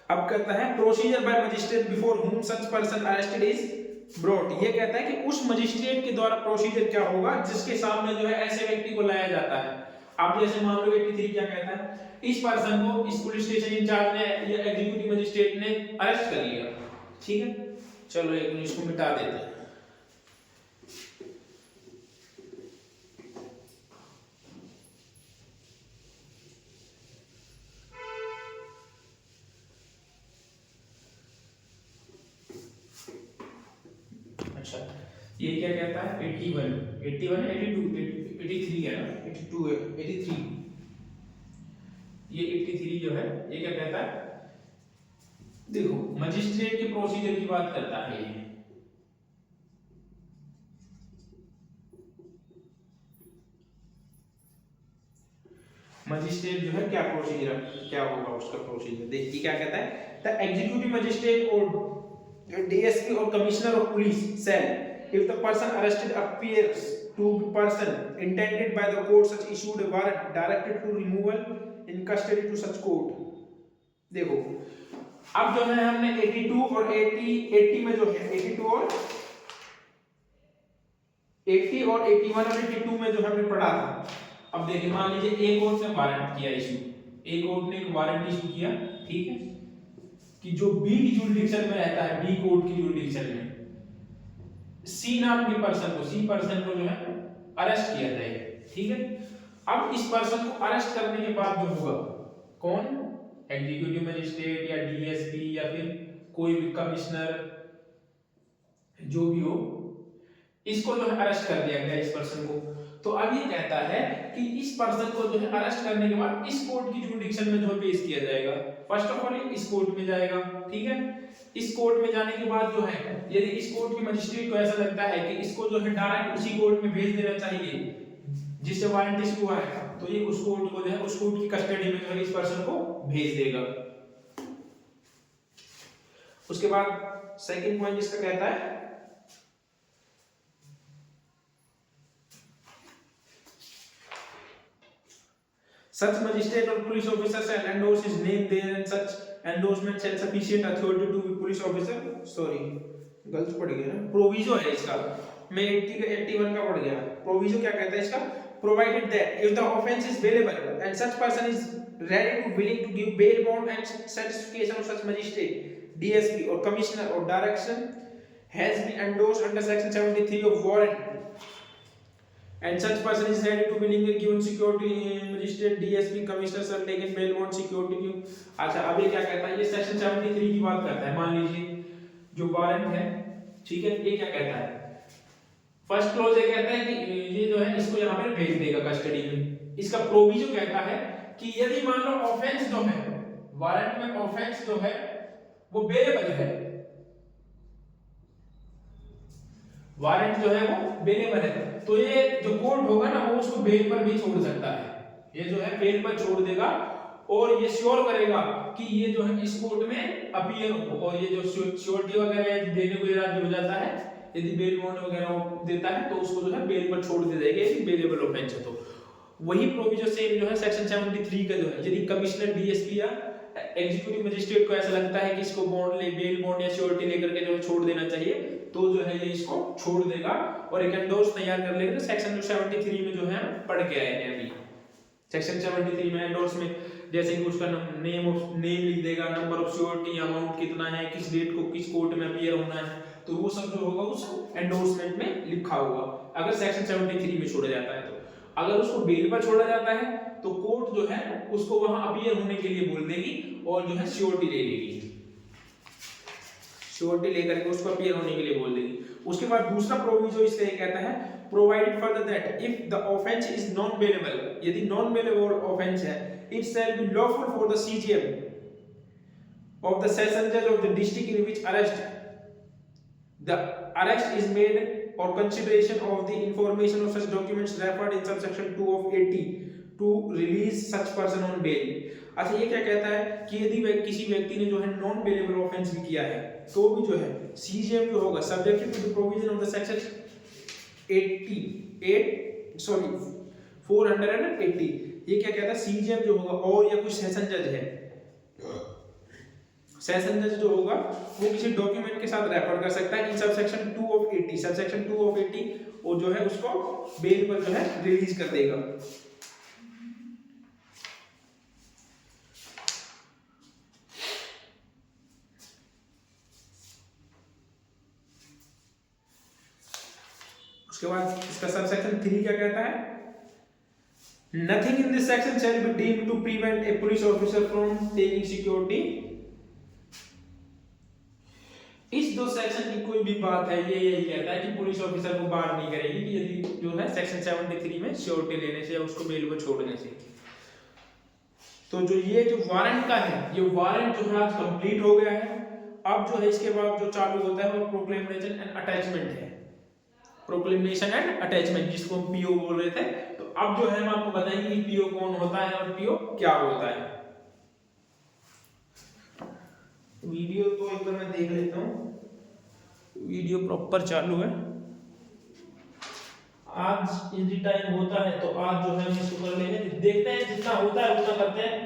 अब कहता है प्रोसीजर बाय मजिस्ट्रेट बिफोर हुम such person arrested is brought. ये कहता है कि उस मजिस्ट्रेट के द्वारा प्रोसीजर क्या होगा जिसके सामने जो है ऐसे व्यक्ति को लाया जाता है। आप जैसे मान लो 83 क्या कहता है, इस पर्सन को इस पुलिस स्टेशन इंचार्ज ने या एग्जीक्यूटिव मजिस्ट्रेट ने अरेस्ट कर लिया। ठीक है, चलो एक मिनट इसको मिटा देते हैं। अच्छा, ये क्या कहता है 81 81 82 83 है ना, 82 है 83, ये 83 जो है ये क्या कहता है, देखो मजिस्ट्रेट के प्रोसीजर की बात करता है ये। मजिस्ट्रेट जो है क्या प्रोसीजर क्या होगा उसका प्रोसीजर, देखिए क्या कहता है, द एग्जीक्यूटिव मजिस्ट्रेट और डीएसपी और commissioner of police shall if the person arrested appears to be person intended by the court such issued a warrant directed to removal in custody to such court। देखो अब जो है हमने 82 और 80 में जो है 82 और 80 और 81 और 82 में जो हमने पढ़ा था। अब देखिए मान लीजिए एक कोर्ट ने वारंट किया इशू, एक कोर्ट ने एक वारंट इशू किया, ठीक है, कि जो बी की जुरिडिक्शन में रहता है, बी कोर्ट की जुरिडिक्शन में सी नाम के पर्सन को, सी पर्सन को जो है अरेस्ट किया जाएगा। ठीक है, अब इस पर्सन को अरेस्ट करने के बाद जो होगा कौन, एग्जीक्यूटिव मजिस्ट्रेट या डीएसपी या फिर कोई भी कमिश्नर जो भी हो, इसको जो है अरेस्ट कर दिया गया इस पर्सन को। तो अब ये कहता है कि इस पर्सन को जो है अरेस्ट करने के बाद इस कोर्ट की जुरिडिक्शन में जो है पेश किया जाएगा। फर्स्ट ऑफ ऑल इस कोर्ट में जाएगा, ठीक है, इस कोर्ट में जाने के बाद जो है यदि इस कोर्ट के मजिस्ट्रेट को ऐसा लगता है कि इसको जो है डायरेक्ट उसी कोर्ट में भेज देना चाहिए जिससे वारंट इशू हुआ है, तो ये उस कोर्ट को जो है उस कोर्ट की कस्टडी में जो है इस पर्सन को भेज देगा। उसके बाद सेकंड पॉइंट इसका कहता है such magistrate or police officer shall endorse his name there and such endorsement shall sufficient authority to be police officer, sorry गलत पढ़ गया ना, प्रोविजो है इसका, मैं 80 का 81 का पढ़ गया। प्रोविजो क्या कहता है इसका, provided that if the offense is bailable and such person is ready to willing to give bail bond and certification of such magistrate DSP or commissioner or direction has been endorsed under section 73 of warrant and such person is ready to willingly given security magistrate DSP commissioner shall taken bail bond security की। अच्छा अब ये क्या कहता है, ये section 73 की बात करता है। मान लीजिए जो वारंट है, ठीक है, ये क्या कहता है, फर्स्ट क्लॉज ये कहता है कि ये जो है इसको यहाँ पे भेज देगा कस्टडी में। इसका प्रोविजो कहता है कि यदि मान लो ऑफेंस जो है वारंट में ऑफेंस जो है वो बेलेबल है, वारंट जो है वो बेलेबल है, तो ये जो कोर्ट होगा ना वो उसको बेल पर भी छोड़ सकता है, ये जो है बेल पर छोड़ देगा और ये श्योर करेगा कि ये जो है इस कोर्ट में अपीयर हो, और ये जो श्योरिटी वगैरह देने को राजी हो जाता है, यदि बेल बॉन्ड वगैरह देता है तो उसको जो है बेल पर छोड़ दे जाएगा यदि बेलेबल ऑफेंस है तो। वही प्रोविजन सेम जो है सेक्शन 73 का जो है, यदि कमिश्नर डीएसपी या एग्जीक्यूटिव मजिस्ट्रेट को ऐसा लगता है कि इसको बॉन्ड ले बेल बॉन्ड या श्योरिटी लेकर के जो है छोड़ देना चाहिए, तो जो है ये इसको छोड़ देगा और एक एंडोर्स तैयार कर लेगा। सेक्शन 73 में जो है पढ़ के आए हैं अभी, सेक्शन 73 में एंडोर्स में जैसे कि उसका नेम लिख देगा, नंबर ऑफ श्योरिटी, अमाउंट कितना है, किस डेट को किस कोर्ट में अपीयर होना है, तो वो सब जो होगा उस एंडोर्समेंट में लिखा होगा अगर सेक्शन 73 में छोड़ा जाता है तो। अगर उसको बेल पर छोड़ा जाता है तो कोर्ट जो है उसको वहां अपीयर होने के लिए बोल देगी और जो है श्योरिटी ले लेगी, श्योरिटी लेकर के उसको अपीयर होने के लिए बोल देगी। उसके बाद दूसरा प्रोविजन इसका ये कहता है, provided further that if the offence is non bailable, यदि नॉन बेलेबल ऑफेंस है, it shall be lawful for the CGM of the session जज of the district in which arrest is made or consideration of the information of such documents referred in subsection 2 of 80 to release such person on bail। अच्छा ये क्या कहता है कि यदि किसी व्यक्ति ने जो है नॉन बेलेबल ऑफेंस भी किया है तो भी जो है सीजीएम जो होगा subject to the provision of the section 480, ये क्या कहता है, सीजीएम जो होगा और या कोई सेशन जज है, सेशन जज जो होगा वो किसी डॉक्यूमेंट के साथ रेफर कर सकता है in subsection 2 of 80, subsection 2 of 80 वो जो है उसको बेल पर जो है रिलीज कर देगा। उसके बाद इसका सबसेक्शन 3 क्या कहता है, nothing in this section shall be deemed to prevent a police officer from taking security. इस दो सेक्शन की कोई भी बात है ये यही कहता है कि पुलिस ऑफिसर को बार नहीं करेगी कि यदि जो है सेक्शन 73 में श्योरिटी लेने से या उसको बेल पर छोड़ने से। तो जो ये जो वारंट का है, ये वारंट जो है आज कंप्लीट हो गया है। अब जो है इसके बाद जो चालू होता है वो प्रोक्लेमेशन एंड अटैचमेंट है, प्रोक्लेमेशन एंड अटैचमेंट जिसको हम पीओ बोल रहे थे। तो अब जो है हम आपको बताएंगे कि पीओ कौन होता है और पीओ क्या होता है। वीडियो तो एक बार मैं देख लेता हूँ, वीडियो प्रॉपर चालू है। आज यदि टाइम होता है तो आज जो है हम इसको कर लेंगे, देखते हैं जितना होता है उतना करते हैं।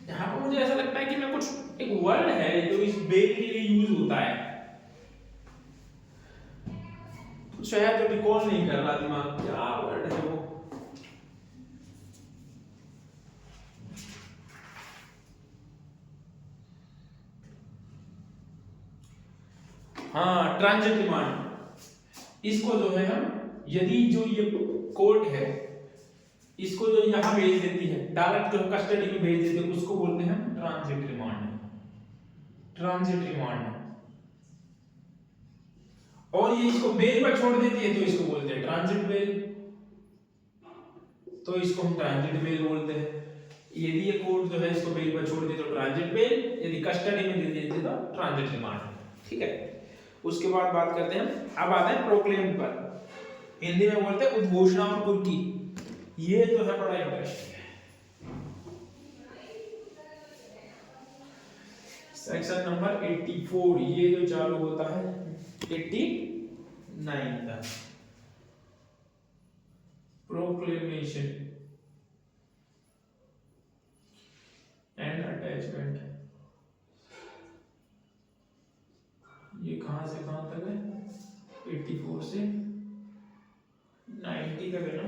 यहाँ पर मुझे ऐसा लगता है कि मैं कुछ एक वर्ड है जो इस बेल के लिए यूज होता है, कुछ है जो रिकॉल नहीं कर रहा दिमाग, क्या वर्ड है वो। हाँ, ट्रांजिट रिमांड। इसको जो है हम यदि जो ये कोर्ट है इसको जो यहां भेज देती है, डायरेक्ट जो कस्टडी में भेज देती है, उसको बोलते हैं ट्रांजिट रिमांड, ट्रांजिट रिमांड। और ये इसको बेल पर छोड़ देती है तो इसको बोलते हैं ट्रांजिट बेल, तो इसको हम ट्रांजिट बेल बोलते हैं। यदि ये कोर्ट जो है इसको बेल पर छोड़ दे तो ट्रांजिट बेल, यदि कस्टडी में दे देती तो ट्रांजिट रिमांड। ठीक है, उसके बाद बात करते हैं, अब आते हैं प्रोक्लेम पर। हिंदी में बोलते हैं उद्घोषणा और कुर्की। ये जो है बड़ा इंटरेस्टिंग है। सेक्शन नंबर 84, ये जो चालू होता है 89 तक, प्रोक्लेमेशन एंड अटैचमेंट। ये कहां से कहां तक है, 84 से 90 तक है ना।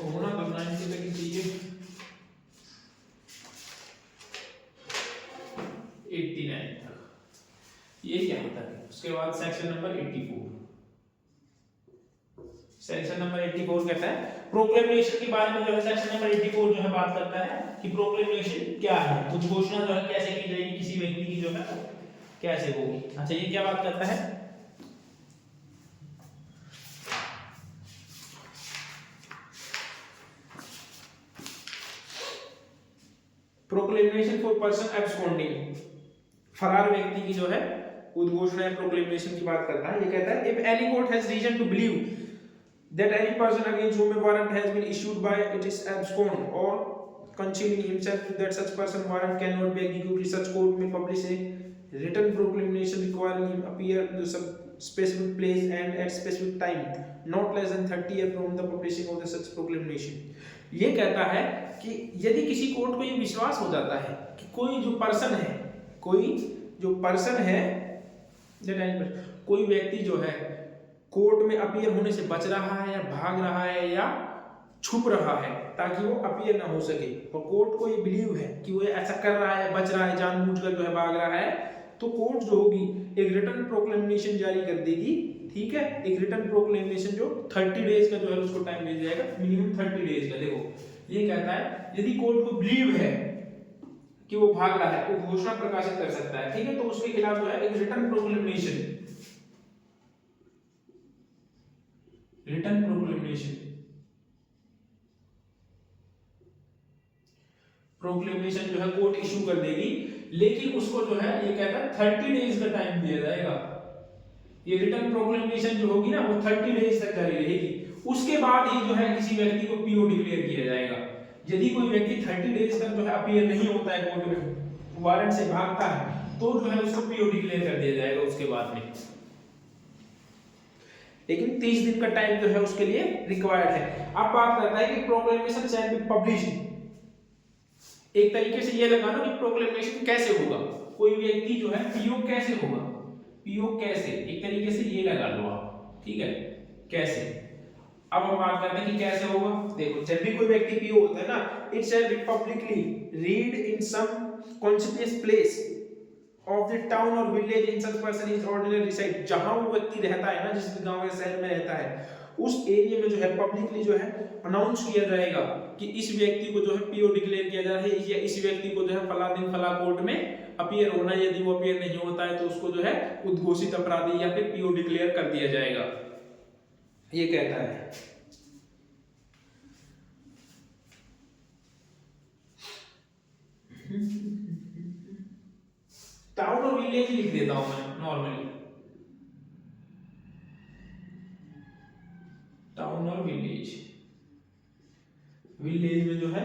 होना तो 90 तक ही चाहिए, 89 तक, ये यहाँ तक है। उसके बाद सेक्शन नंबर 84, सेक्शन नंबर 84 कहता है प्रोक्लेमेशन के बारे में। जो है सेक्शन नंबर 84 जो है बात करता है कि प्रोक्लेमेशन क्या है, तो घोषणा जो है कैसे की जाएगी किसी व्यक्ति की जो है कैसे होगी। अच्छा ये क्या बात करता है, प्रोक्लेमेशन फॉर पर्सन एब्सकॉन्डिंग, फरार व्यक्ति की जो है उद्घोषणा या प्रोक्लेमेशन की बात करता है। ये कहता है if any court has reason to believe that any person against whom a warrant has been issued by it is abscond or concealing himself that such person warrant cannot be executed, such court may publish a written proclamation requiring him appear to some specific place and at specific time not less than 30 years from the publishing of the such proclamation। ये कहता है कि यदि किसी court को ये विश्वास हो जाता है कि कोई जो पर्सन है, कोई जो पर्सन है, कोई व्यक्ति जो है कोर्ट में अपीयर होने से बच रहा है या भाग रहा है या छुप रहा है ताकि वो अपीयर ना हो सके, और कोर्ट को ये बिलीव है कि वो ऐसा कर रहा है, बच रहा है, जानबूझकर जो है भाग रहा है, तो कोर्ट जो होगी एक रिटन प्रोक्लेमेशन जारी कर देगी। ठीक है, एक रिटन प्रोक्लेमेशन जो 30 डेज का जो है उसको टाइम दे जाएगा, मिनिमम 30 डेज का। देखो ये कहता है यदि कोर्ट को बिलीव है कि वो भाग रहा है, वो घोषणा प्रकाशित कर सकता है। ठीक है, तो उसके खिलाफ जो है एक रिटन प्रोक्लेमेशन जो है कोर्ट इशू कर देगी, लेकिन उसको जो है ये कहता है 30 डेज का टाइम दिया जाएगा। ये रिटन प्रोक्लेमेशन जो होगी ना वो 30 डेज तक जारी रहेगी, उसके बाद ही जो है किसी व्यक्ति को पीओ डिक्लेयर किया जाएगा। यदि कोई व्यक्ति 30 डेज तक जो है अपीयर नहीं होता है कोर्ट में, वारंट से भागता है, तो जो है उसको पीओ डिक्लेयर कर दिया जाएगा उसके बाद में, लेकिन 30 दिन का टाइम जो है उसके लिए रिक्वायर्ड है। अब बात करता है कि प्रोक्लेमेशन शैल बी पब्लिश्ड। एक तरीके से ये लगा लो कि प्रोक्लेमेशन कैसे होगा, कोई व्यक्ति जो है पीओ कैसे होगा, पीओ कैसे, एक तरीके से ये लगा लो आप। ठीक है, कैसे। अब हम बात करते हैं कि कैसे होगा। देखो जब भी कोई व्यक्ति पीओ होता है ना, it shall be publicly read in some conspicuous place of the town और village in such person is ordinary reside. जहां वो व्यक्ति रहता है ना, जिस गांव या शहर में रहता है, उस एरिया में जो है पब्लिकली जो है अनाउंस किया जाएगा कि इस व्यक्ति को जो है पीओ डिक्लेयर किया जा रहा है, या इस व्यक्ति को जो है फला दिन फला कोर्ट में अपीयर होना है। यदि वो अपीयर नहीं होता है तो उसको जो है उद्घोषित अपराधी या फिर पीओ डिक्लेयर कर दिया जाएगा, ये कहता है। टाउन और विलेज लिख देता हूं मैं नॉर्मली, टाउन और विलेज। विलेज में जो है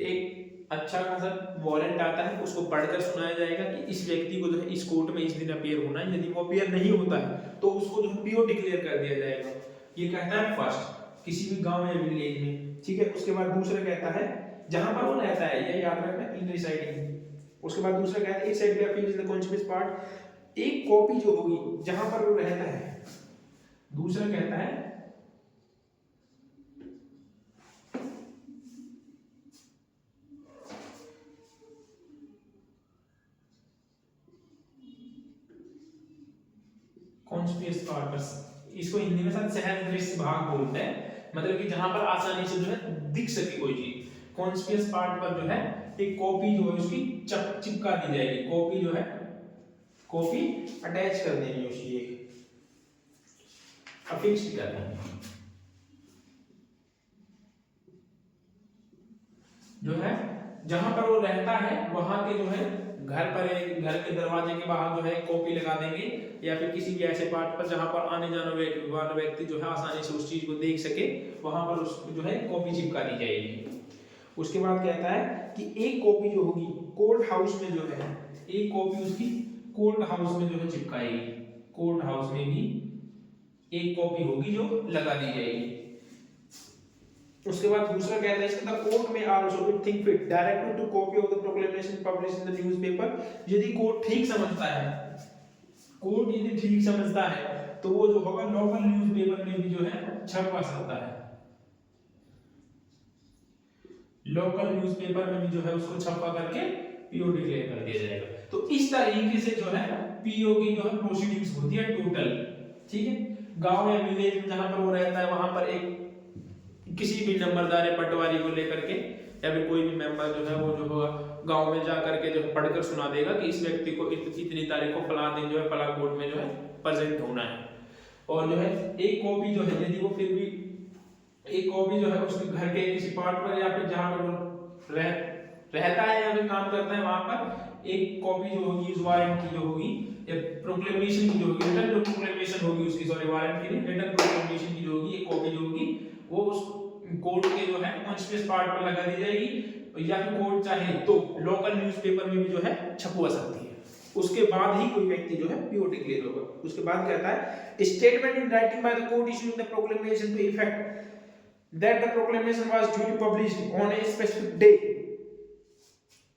एक अच्छा खासा वारंट आता है, उसको पढ़कर सुनाया जाएगा कि इस व्यक्ति को जो है इस कोर्ट में इस दिन अपीयर होना है। यदि वो अपीयर नहीं होता है तो उसको जो है पीओ डिक्लेयर कर दिया जाएगा। ये कहता है फर्स्ट किसी भी गांव या विलेज में। ठीक है, उसके बाद दूसरा कहता है जहां पर वो रहता है, ये याद रखना, इन रिसाइडिंग। उसके बाद दूसरा कहता है it shall be appear in the conspicuous part, एक कॉपी जो होगी जहां पर वो रहता है। दूसरा कहता है कॉन्स्पिशियस पार्ट, इसको हिंदी में सहज दृश्य भाग बोलते हैं, मतलब कि जहां पर आसानी से जो है दिख सके कोई चीज। कॉन्स्पिशियस पार्ट पर जो है एक कॉपी जो है उसकी चिपका दी जाएगी, कॉपी जो है कॉपी अटैच कर देनी है उसकी, एक अफिक्स करना है जो है जहां पर वो रहता है वहां के जो है घर पर, घर के दरवाजे के बाहर जो है कॉपी लगा देंगे, या फिर किसी भी ऐसे पार्ट पर जहां पर आने जाने वाला व्यक्ति जो है आसानी से उस चीज को देख सके, वहां पर उस जो है कॉपी चिपका दी जाएगी। उसके बाद कहता है कि एक कॉपी जो होगी कोर्ट हाउस में जो है, एक कॉपी उसकी कोर्ट हाउस में जो है चिपकाएगी, कोर्ट हाउस में भी एक कॉपी होगी जो लगा दी जाएगी। उसके बाद दूसरा कहता है इसका कोर्ट में also it think fit directly to copy of the proclamation publish in the newspaper. यदि कोर्ट ठीक समझता है, कोर्ट यदि ठीक समझता है तो वो जो होगा लोकल न्यूज़पेपर में भी जो है छपवा सकता है, लोकल न्यूज़पेपर में भी जो है उसको छपवा करके पीओ डिक्लेयर कर दिया जाएगा। तो इस तरीके से जो है पीओ की जो है प्रोसीडिंग्स होती है टोटल। ठीक है, गांव या विलेज में जहां पर वो रहता है वहां पर एक किसी भी नंबरदार या पटवारी को लेकर के या फिर कोई भी मेंबर जो है वो जो होगा गांव में जा करके जो पढ़कर सुना देगा कि इस व्यक्ति को इतनी तारीख को फलां दिन जो है फलां कोर्ट में जो है प्रेजेंट होना है। और जो है एक कॉपी जो है यदि वो फिर भी एक कॉपी जो है उसके घर के किसी पार्ट पर या फिर जहां पर वो रहता है या फिर काम करता है वहां पर एक कॉपी जो होगी उस वारंट की जो होगी या प्रोक्लेमेशन की जो होगी रिटन प्रोक्लेमेशन होगी उसकी, सॉरी वारंट की नहीं, रिटन प्रोक्लेमेशन की जो होगी एक कॉपी जो होगी वो उस कोर्ट के जो है कॉन्स्टिट्यूएंट पार्ट पर लगा दी जाएगी या फिर कोर्ट चाहे तो लोकल न्यूज़पेपर में भी जो है छपवा सकती है। उसके बाद ही कोई व्यक्ति जो है पीओ डिक्लेयर होगा। उसके बाद कहता है statement in writing by the court issuing the proclamation to effect that the proclamation was duly published on a specific day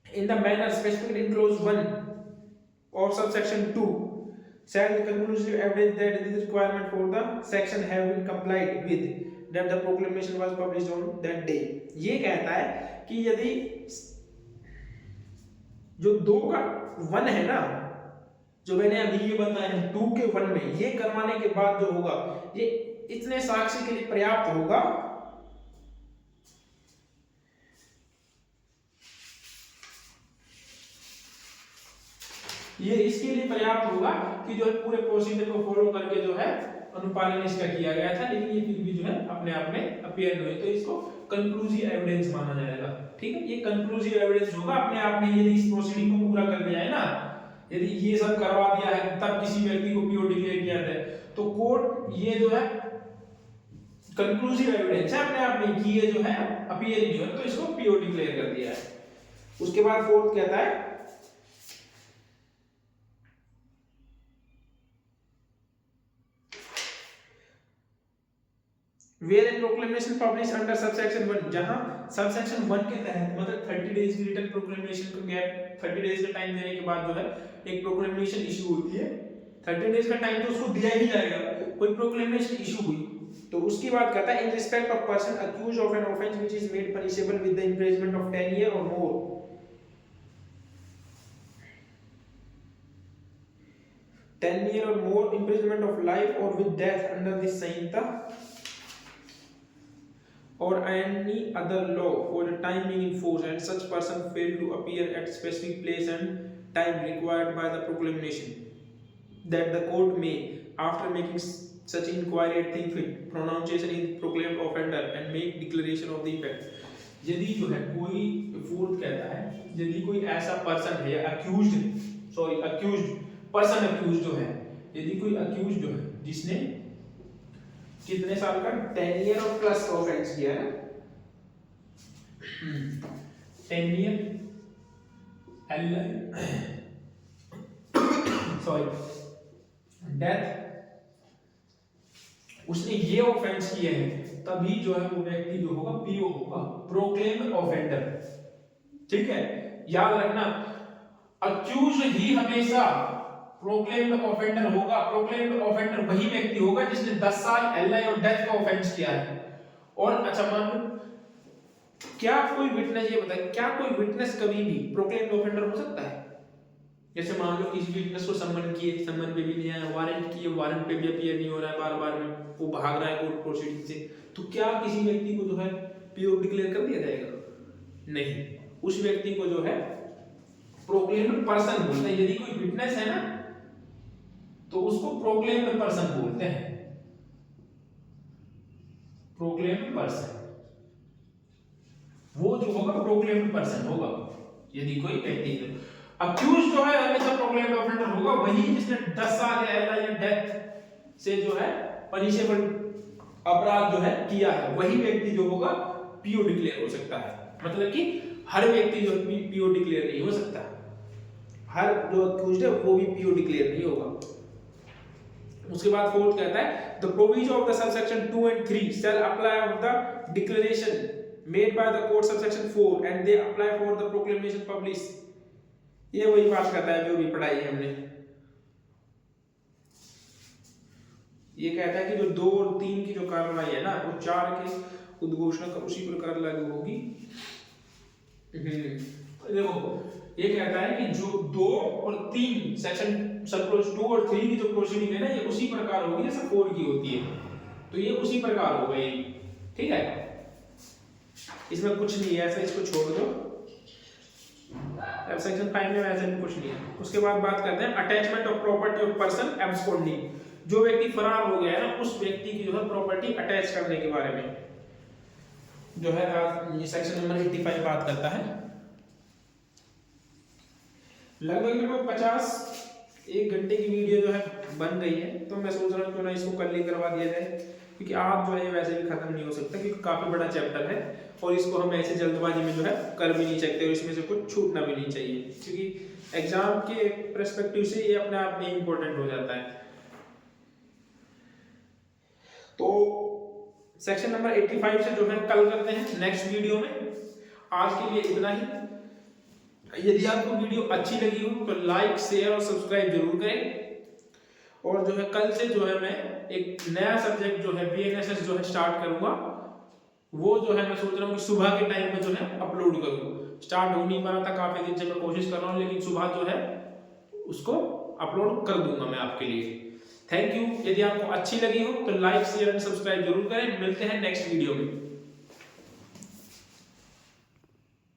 in the manner specified in clause 1 of subsection 2 shall the conclusive evidence that this requirement for the section have been complied with that the proclamation was published on that day। ये कहता है कि यदि जो 2 का 1 है ना, जो मैंने अभी ये बताया है 2 के 1 में ये करवाने के बाद जो होगा ये इतने साक्ष्य के लिए पर्याप्त होगा ये इसके लिए पर्याप्त होगा कि जो है पूरे प्रोसीजर को फॉलो करके जो है अनुपालन इसका किया गया था, लेकिन ये फिर भी जो है अपने आप में अपीयर हुए तो इसको कंक्लूसिव एविडेंस माना जाएगा। ठीक है, ये कंक्लूसिव एविडेंस होगा अपने आप में यदि इस प्रोसीडिंग को पूरा कर दिया है ना, यदि ये सब करवा दिया है तब किसी व्यक्ति को पीओ डिक्लेयर किया जाए तो कोर्ट ये जो है कंक्लूसिव एविडेंस है अपने आप में कि ये जो है अपीयर ही है तो इसको पीओ डिक्लेयर कर दिया है। उसके बाद फोर्थ कहता है where a proclamation published under subsection 1 जहां subsection 1 के तहत मतलब 30 डेज की रिटन प्रोक्लेमेशन को गैप 30 डेज का टाइम देने के बाद जो है एक प्रोक्लेमेशन इशू होती है, 30 डेज का टाइम तो उसको दिया ही जाएगा, कोई प्रोक्लेमेशन इशू हुई तो उसकी बात करता है in respect of person accused of an offence which is made punishable with the imprisonment of 10 year और मोर 10 year or more imprisonment of life or with death under this Samhita or any other law for the time being in force and such person fail to appear at specific place and time required by the proclamation that the court may after making such inquiry at think fit pronunciation in proclaimed offender and make declaration of the effect। यदि जो है कोई fourth कहता है यदि कोई ऐसा person है अक्यूज्ड पर्सन जो है यदि कोई अक्यूज्ड जो है जिसने कितने साल का 10 ईयर और प्लस का ऑफेंस किया है 10 ईयर डेथ उसने ये ऑफेंस किए हैं तभी जो है वो व्यक्ति जो होगा पीओ होगा, प्रोक्लेम्ड ऑफेंडर। ठीक है, याद रखना अक्यूज्ड ही हमेशा प्रोक्लेम्ड ऑफेंडर होगा। प्रोक्लेम्ड ऑफेंडर वही व्यक्ति होगा जिसने 10 साल एलआई और डेथ का ऑफेंस किया है। और अच्छा मान लो क्या कोई विटनेस ये बताए क्या कोई विटनेस कभी भी प्रोक्लेम्ड ऑफेंडर हो सकता है? जैसे मान लो किसी विटनेस को सम्मन पे भी नहीं आया, वारंट किए वारंट पे भी अपीयर नहीं हो रहा है, बार-बार में वो भाग रहा है कोर्ट प्रोसीडिंग से, तो क्या किसी व्यक्ति को जो है पीओ डिक्लेयर कर दिया जाएगा? नहीं, उस व्यक्ति को जो है प्रोक्लेम्ड पर्सन बोलते हैं। यदि कोई विटनेस है ना तो उसको प्रोक्लेम्ड पर्सन बोलते हैं, प्रोक्लेम्ड पर्सन वो जो होगा प्रोक्लेम्ड पर्सन होगा। यदि कोई व्यक्ति अक्यूज जो है हमेशा प्रोक्लेम्ड ऑफेंडर होगा, वही जिसने 10 साल या एलआई या डेथ से जो है पनिशेबल अपराध जो है किया है, वही व्यक्ति जो होगा पीओ डिक्लेयर हो सकता है। मतलब कि हर व्यक्ति जो पीओ डिक्लेयर नहीं हो सकता, हर जो अक्यूज्ड है वो भी पीओ डिक्लेयर नहीं होगा। उसके बाद फोर्थ कहता है the provision of the subsection 2 and 3 shall apply of the declaration made by the court subsection 4 and they apply for the proclamation published। ये वही बात करता है जो भी पढ़ाई है हमने। ये कहता है कि जो 2 और 3 की जो कार्रवाई है ना वो 4 के उद्घोषणा का उसी प्रकार लागू होगी। देखो ये कहता है कि जो 2 और 3 सेक्शन सब क्लॉज 2 और 3 की जो प्रोसीडिंग है ना ये उसी प्रकार होगी जैसे 4 की होती है, तो ये उसी प्रकार हो गई। ठीक है। इसमें कुछ नहीं है ऐसा, इसको छोड़ दो। सेक्शन 5 में वैसे भी कुछ नहीं है। उसके बाद बात करते हैं attachment of property of person absconding, जो व्यक्ति फरार हो गया है ना उस व्यक्ति की जो है प्रॉपर्टी अटैच करने के बारे में जो है आज ये सेक्शन नंबर 85 बात करता है। लगभग 1 घंटे की वीडियो जो है बन गई है, तो मैं सोच रहा हूँ क्यों ना इसको कल ही करवा दिया जाए, क्योंकि आज जो है वैसे भी खत्म नहीं हो सकता, क्योंकि काफी बड़ा चैप्टर है और इसको हम ऐसे जल्दबाजी में जो है कर भी नहीं सकते और इसमें से कुछ छूटना भी नहीं चाहिए, क्योंकि एग्जाम के पर्सपेक्टिव से ये अपने आप में इंपॉर्टेंट हो जाता है। तो सेक्शन नंबर 85 से जो है कल करते हैं नेक्स्ट वीडियो में। आज के लिए इतना ही। यदि आपको वीडियो अच्छी लगी हो तो लाइक शेयर और सब्सक्राइब जरूर करें। और जो है कल से जो है मैं एक नया सब्जेक्ट जो है BNSS जो है स्टार्ट करूंगा, वो जो है मैं सोच रहा हूँ कि सुबह के टाइम में जो है अपलोड करूँ। स्टार्ट हो नहीं पा रहा था, काफी दिन से मैं कोशिश कर रहा हूँ, लेकिन सुबह जो है उसको अपलोड कर दूंगा मैं आपके लिए। Thank you. यदि आपको अच्छी लगी हो तो लाइक शेयर एंड सब्सक्राइब जरूर करें। मिलते हैं नेक्स्ट वीडियो में।